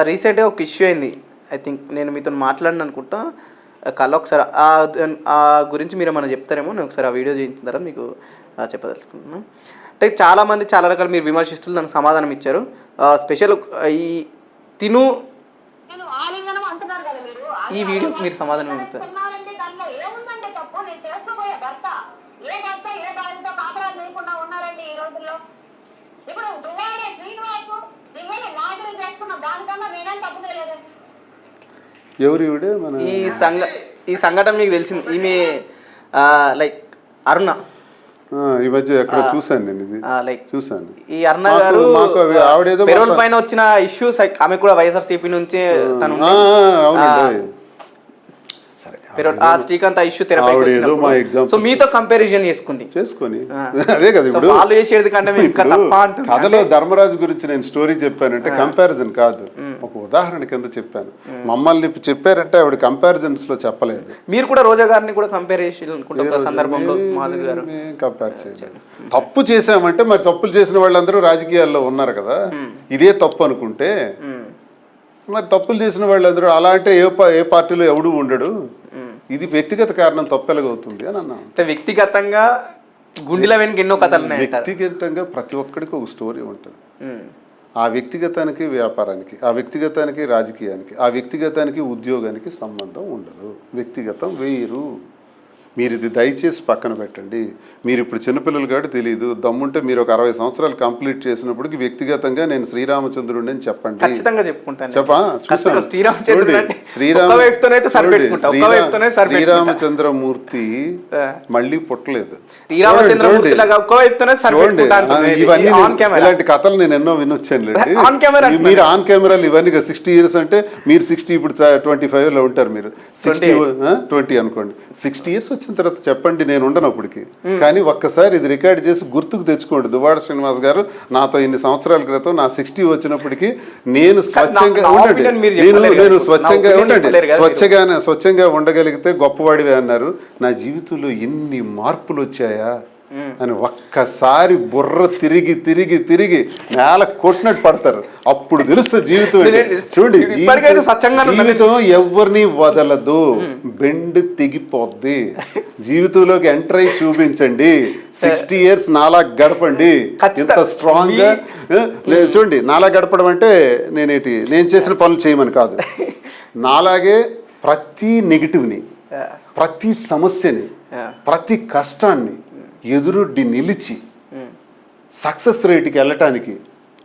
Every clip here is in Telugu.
రీసెంట్గా ఒక ఇష్యూ అయింది. ఐ థింక్ నేను మీతో మాట్లాడిన అనుకుంటా కళ్ళ ఒకసారి ఆ గురించి మీరు ఏమైనా చెప్తారేమో. నేను ఒకసారి ఆ వీడియో చేయించిన తర్వాత మీకు చెప్పదలుచుకుంటున్నాను. అంటే చాలామంది చాలా రకాలు మీరు విమర్శిస్తున్నారు, దానికి సమాధానం ఇచ్చారు. స్పెషల్ ఈ తిను ఈ వీడియోకి మీరు సమాధానం ఇస్తారు. ఎవరు ఈ సంఘటన మీకు తెలిసింది. ఈమె లైక్ అరుణ ఈ మధ్య ఎక్కడ చూసాను నేను, ఇది లైక్ చూసాను. ఈ అరుణ గారు పెరోల్ పైన వచ్చిన ఇష్యూస్, ఆమె కూడా వైఎస్ఆర్సీపీ నుంచి తను శ్రీకాంత్ ఇష్యూ తెరపైకి, సో మీతో కంపారిజన్ చేసుకొని అదే కదా ఇప్పుడు వాళ్ళు చేసేది కంటే కథలో ధర్మరాజు గురించి నేను స్టోరీ చెప్పానంటే కంపారిజన్ కాదు, ఒక ఉదాహరణ కింద చెప్పాను. మమ్మల్ని చెప్పారంటే ఆవిడ కంపారిజన్స్ లో చెప్పలేదు. మీరు కూడా రోజా గారిని కూడా కంపారిజన్ సందర్భంలో కంపేర్ చేయలేదు. తప్పు చేసామంటే మరి తప్పులు చేసిన వాళ్ళందరూ రాజకీయాల్లో ఉన్నారు కదా, ఇదే తప్పు అనుకుంటే మరి తప్పులు చేసిన వాళ్ళందరూ అలా అంటే ఏ పార్టీలో ఎవడు ఉండడు. ఇది వ్యక్తిగత కారణం తప్పెలగవుతుంది అని అన్నా. వ్యక్తిగతంగా గుండెల వెనుక ఎన్నో కథలు ఉన్నాయి. వ్యక్తిగతంగా ప్రతి ఒక్కడికి ఒక స్టోరీ ఉంటుంది. ఆ వ్యక్తిగతానికి వ్యాపారానికి, ఆ వ్యక్తిగతానికి రాజకీయానికి, ఆ వ్యక్తిగతానికి ఉద్యోగానికి సంబంధం ఉండదు. వ్యక్తిగతం వేరు. మీరు ఇది దయచేసి పక్కన పెట్టండి. మీరు ఇప్పుడు చిన్నపిల్లలు కాబట్టి తెలియదు, దమ్ముంటే మీరు ఒక 60 సంవత్సరాలు కంప్లీట్ చేసినప్పటికి వ్యక్తిగతంగా నేను శ్రీరామచంద్రుడిని అని చెప్పండి. శ్రీరామచంద్రమూర్తి మళ్ళీ పుట్టలేదు. ఇలాంటి కథలు నేను ఎన్నో వినొచ్చాను. మీరు ఆన్ కెమెరాలు ఇవన్నీ 60 years అంటే మీరు 60, ఇప్పుడు 25 లో ఉంటారు. మీరు 20 అనుకోండి. 60 years వచ్చిన తర్వాత చెప్పండి, నేను ఉండను అప్పటికి. కానీ ఒక్కసారి ఇది రికార్డ్ చేసి గుర్తుకు తెచ్చుకోండి. దువ్వాడ శ్రీనివాస్ గారు నాతో ఇన్ని సంవత్సరాల క్రితం నా 60 వచ్చినప్పటికి నేను స్వచ్ఛంగా ఉండండి, నేను స్వచ్ఛంగా ఉండండి, స్వచ్ఛంగా ఉండగలిగితే గొప్పవాడివే అన్నారు. నా జీవితంలో ఎన్ని మార్పులు వచ్చాయా అని ఒక్కసారి బుర్ర తిరిగి తిరిగి తిరిగి నేల కొట్టినట్టు పడతారు. అప్పుడు తెలుస్తుంది జీవితం. చూడండి, జీవితం ఎవరిని వదలదు, బెండ్ తెగిపోద్ది. జీవితంలోకి ఎంటర్ అయి చూపించండి. 60 years నాలా గడపండి. ఇంత స్ట్రాంగ్ గా చూడండి. నాలా గడపడం అంటే నేను చేసిన పనులు చేయమని కాదు. నాలాగే ప్రతి నెగిటివ్ని, ప్రతి సమస్యని, ప్రతి కష్టాన్ని ఎదురుడ్డి నిలిచి సక్సెస్ రేట్కి వెళ్ళటానికి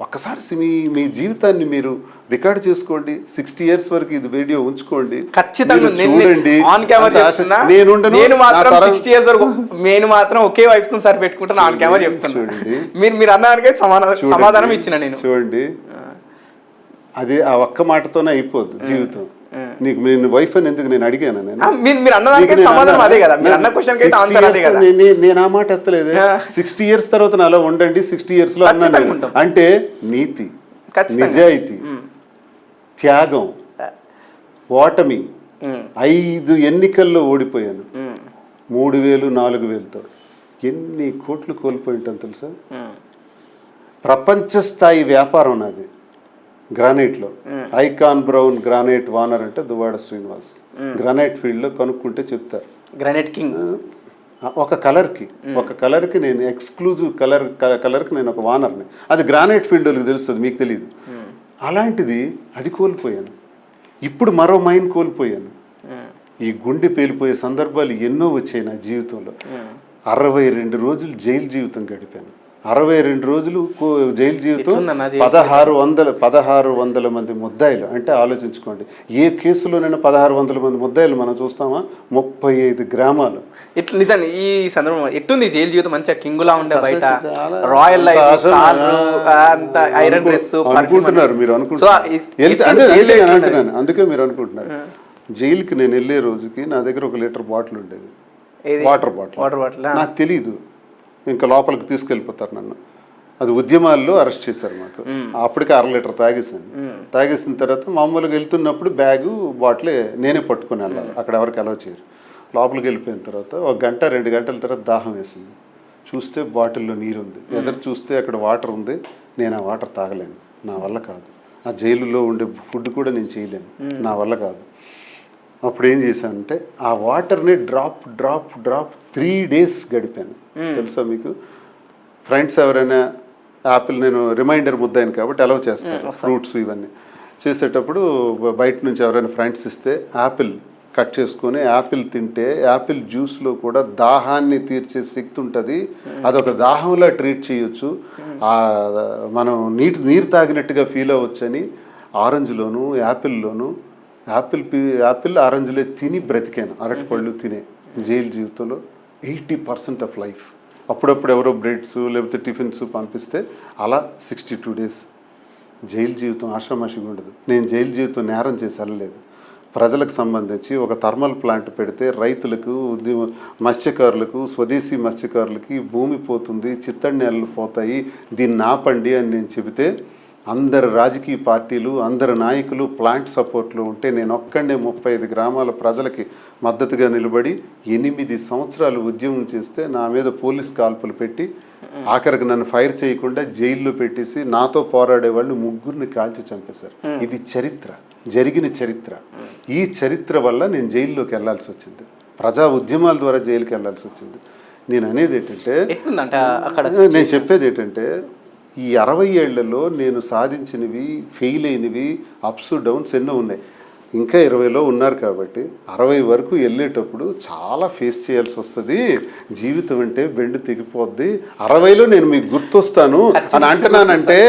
ఒక్కసారి మీ జీవితాన్ని మీరు రికార్డ్ చేసుకోండి. 60 years వరకు ఇది వీడియో ఉంచుకోండి, ఖచ్చితంగా చూడండి. నేను మాత్రం ఒకే వైఫ్ తో సరి పెట్టుకుంటాను, ఆన్ కెమెరా చెప్తాను. చూడండి, మీరు అన్నానికి సమాధానం ఇచ్చిన నేను. చూడండి, అది ఆ ఒక్క మాటతోనే అయిపోదు జీవితం. నీకు నేను వైఫ్ అని ఎందుకు నేను అడిగాను? నేను ఆ మాట ఎత్తలేదు. 60 years తర్వాత అలా ఉండండి, 60 years లో అన్నాను. అంటే నీతి, నిజాయితీ, త్యాగం, ఓటమి. 5 ఎన్నికల్లో ఓడిపోయాను, 3000 4000తో. ఎన్ని కోట్లు కోల్పోయి ఉంటాను తెలుసా? ప్రపంచ స్థాయి వ్యాపారం నాది గ్రానైట్లో. ఐకాన్ బ్రౌన్ గ్రానైట్ వానర్ అంటే దువ్వాడ శ్రీనివాస్. గ్రానైట్ ఫీల్డ్ లో కనుక్కుంటే చెప్తారు. Granite king. ఒక కలర్కి నేను ఎక్స్క్లూజివ్ కలర్కి నేను ఒక వానర్ని. అది గ్రానైట్ ఫీల్డ్ వాళ్ళకి తెలుస్తుంది, మీకు తెలియదు. అలాంటిది అది కోల్పోయాను. ఇప్పుడు మరో మైన్ కోల్పోయాను. ఈ గుండె పేలిపోయే సందర్భాలు ఎన్నో వచ్చాయి నా జీవితంలో. 62 రోజులు జైలు జీవితం గడిపాను. 62 రోజులు జైలు జీవితం. 1600 మంది ముద్దాయిలు. అంటే ఆలోచించుకోండి, ఏ కేసులోనైనా 1600 మంది ముద్దాయిలు మనం చూస్తామా? 35 గ్రామాలు. ఇట్లా నిజంగా ఈ సందర్భం ఎట్టుంది జైలు జీవితం? మంచిగా కింగులా ఉండే, బయట రాయల్ లైఫ్, ఐరన్ డ్రెస్ అనుకుంటున్నారు మీరు. అందుకే మీరు అనుకుంటున్నారు. జైలుకి నేను వెళ్ళే రోజుకి నా దగ్గర 1 లీటర్ బాటిల్ ఉండేది, వాటర్ బాటిల్. నాకు తెలీదు, ఇంకా లోపలికి తీసుకెళ్ళిపోతారు నన్ను. అది ఉద్యమాల్లో అరెస్ట్ చేశారు మాకు. అప్పటికే 1/2 లీటర్ తాగేసాను. తాగేసిన తర్వాత మామూలుగా వెళ్తున్నప్పుడు బ్యాగు బాటిల్ నేనే పట్టుకుని వెళ్ళాలి, అక్కడ ఎవరికి అలౌ చేయరు. లోపలికి వెళ్ళిపోయిన తర్వాత 1 గంట 2 గంటల తర్వాత దాహం వేసింది. చూస్తే బాటిల్లో నీరు ఉంది, ఎదురు చూస్తే అక్కడ వాటర్ ఉంది. నేను ఆ వాటర్ తాగలేను, నా వల్ల కాదు. ఆ జైలులో ఉండే ఫుడ్ కూడా నేను చేయలేను, నా వల్ల కాదు. అప్పుడు ఏం చేశానంటే ఆ వాటర్ని డ్రాప్ 3 days గడిపాను. తెలుసా మీకు? ఫ్రెండ్స్ ఎవరైనా యాపిల్, నేను రిమైండర్ ముద్దాను కాబట్టి అలౌ చేస్తాను ఫ్రూట్స్ ఇవన్నీ చేసేటప్పుడు, బయట నుంచి ఎవరైనా ఫ్రెండ్స్ ఇస్తే యాపిల్ కట్ చేసుకొని యాపిల్ తింటే యాపిల్ జ్యూస్లో కూడా దాహాన్ని తీర్చే శక్తి ఉంటుంది, అదొక దాహంలా ట్రీట్ చేయొచ్చు, మనం నీరు తాగినట్టుగా ఫీల్ అవ్వచ్చని ఆరెంజ్లోను యాపిల్లోను యాపిల్ ఆరెంజ్లే తిని బ్రతికాను, అరటిపళ్ళు తినే జైలు జీవితంలో 80% ఆఫ్ లైఫ్. అప్పుడప్పుడు ఎవరో బ్రెడ్స్ లేకపోతే టిఫిన్స్ పంపిస్తే అలా 62 days. జైలు జీవితం ఆషామాషిగా ఉండదు. నేను జైలు జీవితం నేరం చేసి వెళ్ళలేదు. ప్రజలకు సంబంధించి ఒక థర్మల్ ప్లాంట్ పెడితే రైతులకు, మత్స్యకారులకు, స్వదేశీ మత్స్యకారులకి భూమి పోతుంది, చిత్తడి నేలలు పోతాయి, దీన్ని ఆపండి అని నేను చెబితే అందరు రాజకీయ పార్టీలు, అందరు నాయకులు ప్లాంట్ సపోర్ట్లో ఉంటే నేను ఒక్కడే 35 గ్రామాల ప్రజలకి మద్దతుగా నిలబడి 8 సంవత్సరాలు ఉద్యమం చేస్తే నా మీద పోలీస్ కాల్పులు పెట్టి ఆఖరికి నన్ను ఫైర్ చేయకుండా జైల్లో పెట్టేసి నాతో పోరాడే వాళ్ళు 3 కాల్చి చంపేశారు. ఇది చరిత్ర, జరిగిన చరిత్ర. ఈ చరిత్ర వల్ల నేను జైల్లోకి వెళ్లాల్సి వచ్చింది, ప్రజా ఉద్యమాల ద్వారా జైలుకి వెళ్లాల్సి వచ్చింది. నేను అనేది ఏంటంటే, నేను చెప్పేది ఏంటంటే, ఈ 60 ఏళ్లలో నేను సాధించినవి, ఫెయిల్ అయినవి, అప్స్ డౌన్స్ ఎన్నో ఉన్నాయి. ఇంకా 20లో ఉన్నారు కాబట్టి 60 వరకు వెళ్ళేటప్పుడు చాలా ఫేస్ చేయాల్సి వస్తుంది. జీవితం అంటే బెండు తెగిపోద్ది. 60లో నేను మీకు గుర్తొస్తాను అని అంటున్నానంటే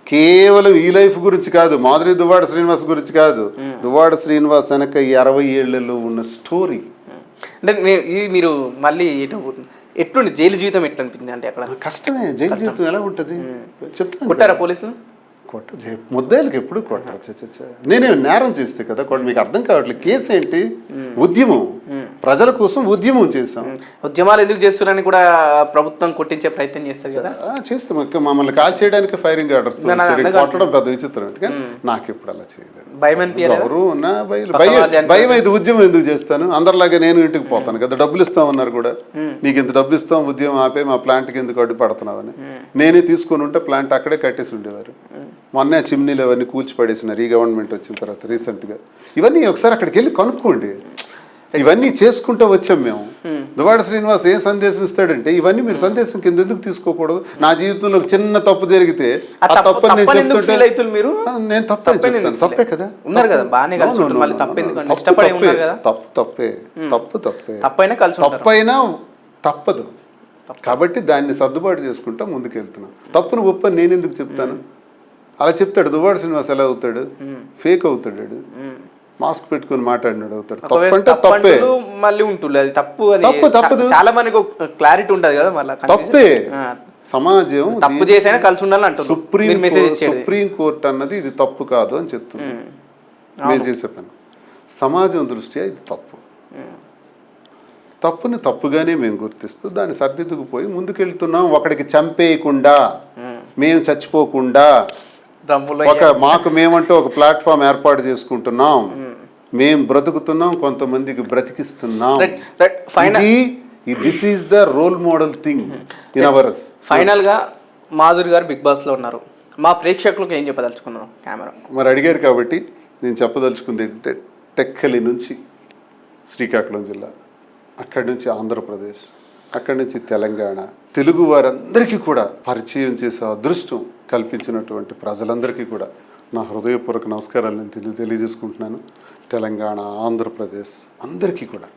కేవలం ఈ లైఫ్ గురించి కాదు, మాధురి దువ్వాడ శ్రీనివాస్ గురించి కాదు, దువ్వాడ శ్రీనివాస్ వెనక ఈ 60 ఏళ్లలో ఉన్న స్టోరీ. అంటే మీరు మళ్ళీ ఎట్లుంది జైలు జీవితం, ఎట్లా అనిపించింది? అంటే అక్కడ కష్టమే. జైలు జీవితం ఎలా ఉంటుంది చెప్తాను. కొట్టారా పోలీసులు? ముద్దాయిలకి ఎప్పుడు కొట్టారు? నేనే నేరం చేస్తే కదా మీకు అర్థం కావట్లేదు. కేసు ఏంటి? ఉద్యమం, ప్రజల కోసం ఉద్యమం చేశాం. ఉద్యమాలు ఎందుకు చేస్తున్నారని కూడా ప్రభుత్వం కొట్టించే ప్రయత్నం చేస్తారు కదా. చేస్తాం. మమ్మల్ని కాల్ చేయడానికి ఫైరింగ్ ఆర్డర్స్ కొట్టడం పెద్ద విచిత్రం. నాకు ఎప్పుడు అలా చేయలేదు. ఎవరు ఉన్నా భయం అయితే ఉద్యమం ఎందుకు చేస్తాను? అందరిలాగా నేను ఇంటికి పోతాను కదా. డబ్బులు ఇస్తామన్నారు కూడా, నీకు ఇంత డబ్బులు ఇస్తాం, ఉద్యమం ఆపే, మా ప్లాంట్కి ఎందుకు అడ్డు పడుతున్నావని. నేనే తీసుకొని ఉంటే ప్లాంట్ అక్కడే కట్టేసి ఉండేవారు. మొన్నే చిమ్నీలు అవన్నీ కూల్చి పడేసినారు ఈ గవర్నమెంట్ వచ్చిన తర్వాత రీసెంట్గా. ఇవన్నీ ఒకసారి అక్కడికి వెళ్ళి కనుక్కోండి. ఇవన్నీ చేసుకుంటూ వచ్చాం మేము. దువ్వాడ శ్రీనివాస్ ఏ సందేశం ఇస్తాడంటే, ఇవన్నీ మీరు సందేశం కింద ఎందుకు తీసుకోకూడదు? నా జీవితంలో ఒక చిన్న తప్పు జరిగితే ఆ తప్పని నేను చెప్తుంటే నేను తప్పే కదా. తప్పైనా తప్పదు కాబట్టి దాన్ని సర్దుబాటు చేసుకుంటా ముందుకెళ్తున్నాం. తప్పును ఒప్పని నేను ఎందుకు చెప్తాను? అలా చెప్తాడు దువ్వాడ శ్రీనివాస్. ఎలా అవుతాడు? ఫేక్ అవుతాడు. మాస్క్ పెట్టుకుని మాట్లాడినాడు అవుతాడు. తప్పంటే తప్పే. మళ్ళీ ఉంటుంది అది తప్పు. తప్పదు. చాలా మందికి క్లారిటీ ఉంటుంది కదా. మళ్ళీ తప్పే. సమాజం తప్పు చేసైనా కలిసి ఉండాలని అంటారు. సుప్రీం కోర్టు అన్నది ఇది తప్పు కాదు అని చెప్తుంది. నేను చేసే పని సమాజం దృష్ట్యా ఇది తప్పు. తప్పుని తప్పుగానే మేము గుర్తిస్తూ దాన్ని సర్దిద్దుకుపోయి ముందుకెళ్తున్నాం. ఒకడికి చంపేయకుండా, మేము చచ్చిపోకుండా, మాకు మేమంటూ ఒక ప్లాట్ఫామ్ ఏర్పాటు చేసుకుంటున్నాం. మేము బ్రతుకుతున్నాం, కొంతమందికి బ్రతికిస్తున్నాం. This is the role model thing in our. Final గా మాధురి గారు బిగ్ బాస్ లో ఉన్నారు. మా ప్రేక్షకులకు ఏం చెప్పదలుచుకున్నారు? కెమెరా మరి అడిగారు కాబట్టి నేను చెప్పదలుచుకుంది ఏంటంటే, టెక్కలి నుంచి శ్రీకాకుళం జిల్లా, అక్కడి నుంచి ఆంధ్రప్రదేశ్, అక్కడి నుంచి తెలంగాణ, తెలుగు వారందరికీ కూడా పరిచయం చేసే అదృష్టం కల్పించినటువంటి ప్రజలందరికీ కూడా నా హృదయపూర్వక నమస్కారాలు నేను తెలియజేసుకుంటున్నాను. తెలంగాణ, ఆంధ్రప్రదేశ్ అందరికీ కూడా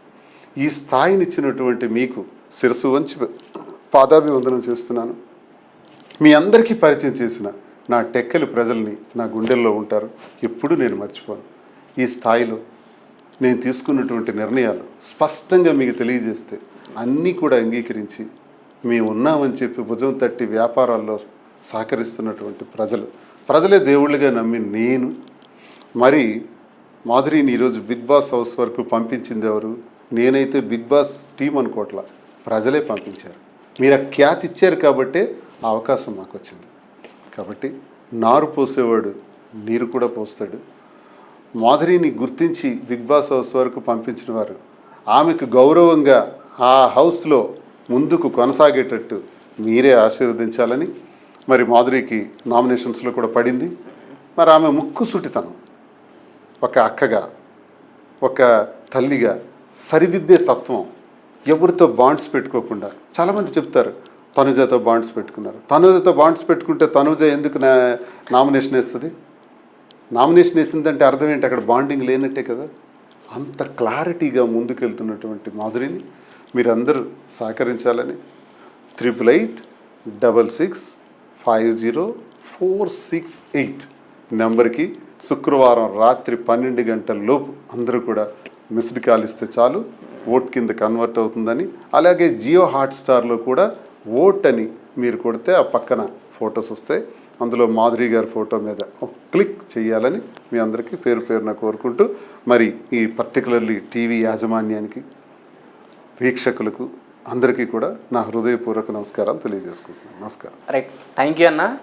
ఈ స్థాయినిచ్చినటువంటి మీకు శిరస్సు వంచి పాదాభివందనం చేస్తున్నాను. మీ అందరికీ పరిచయం చేసిన నా టెక్కలి ప్రజల్ని నా గుండెల్లో ఉంటారు, ఎప్పుడూ నేను మర్చిపోను. ఈ స్థాయిలో నేను తీసుకున్నటువంటి నిర్ణయాలు స్పష్టంగా మీకు తెలియజేస్తే అన్నీ కూడా అంగీకరించి మేము ఉన్నామని చెప్పి భుజం తట్టి వ్యాపారాల్లో సహకరిస్తున్నటువంటి ప్రజలే దేవుళ్ళుగా నమ్మి నేను, మరి మాధురిని ఈరోజు బిగ్ బాస్ హౌస్ వరకు పంపించింది ఎవరు? నేనైతే బిగ్ బాస్ టీం అనుకోవట్లా, ప్రజలే పంపించారు. మీరు ఆ ఖ్యాతి ఇచ్చారు కాబట్టే ఆ అవకాశం మాకు వచ్చింది. కాబట్టి నారు పోసేవాడు నీరు కూడా పోస్తాడు. మాధురిని గుర్తించి బిగ్ బాస్ హౌస్ వరకు పంపించిన వారు ఆమెకు గౌరవంగా ఆ హౌస్లో ముందుకు కొనసాగేటట్టు మీరే ఆశీర్వదించాలని. మరి మాధురికి నామినేషన్స్లో కూడా పడింది. మరి ఆమె ముక్కుసూటితనం, ఒక అక్కగా, ఒక తల్లిగా సరిదిద్దే తత్వం, ఎవరితో బాండ్స్ పెట్టుకోకుండా. చాలామంది చెప్తారు తనుజతో బాండ్స్ పెట్టుకున్నారు. తనుజతో బాండ్స్ పెట్టుకుంటే తనుజ ఎందుకు నామినేషన్ వేస్తుంది? నామినేషన్ వేసిందంటే అర్థం ఏంటి? అక్కడ బాండింగ్ లేనట్టే కదా. అంత క్లారిటీగా ముందుకెళ్తున్నటువంటి మాధురిని మీరందరూ సహకరించాలని 8866504668 నెంబర్కి శుక్రవారం రాత్రి 12 గంటల లోపు అందరూ కూడా మిస్డ్ కాల్ ఇస్తే చాలు, ఓట్ కింద కన్వర్ట్ అవుతుందని. అలాగే జియో హాట్స్టార్లో కూడా ఓట్ అని మీరు కొడితే ఆ పక్కన ఫొటోస్ వస్తాయి, అందులో మాధురి గారి ఫోటో మీద క్లిక్ చేయాలని మీ అందరికీ పేరు పేరున కోరుకుంటూ, మరి ఈ పర్టికులర్లీ టీవీ యాజమాన్యానికి, వీక్షకులకు అందరికీ కూడా నా హృదయపూర్వక నమస్కారాలు తెలియజేసుకుంటున్నాను. నమస్కారం. రైట్, థ్యాంక్ యూ అన్న.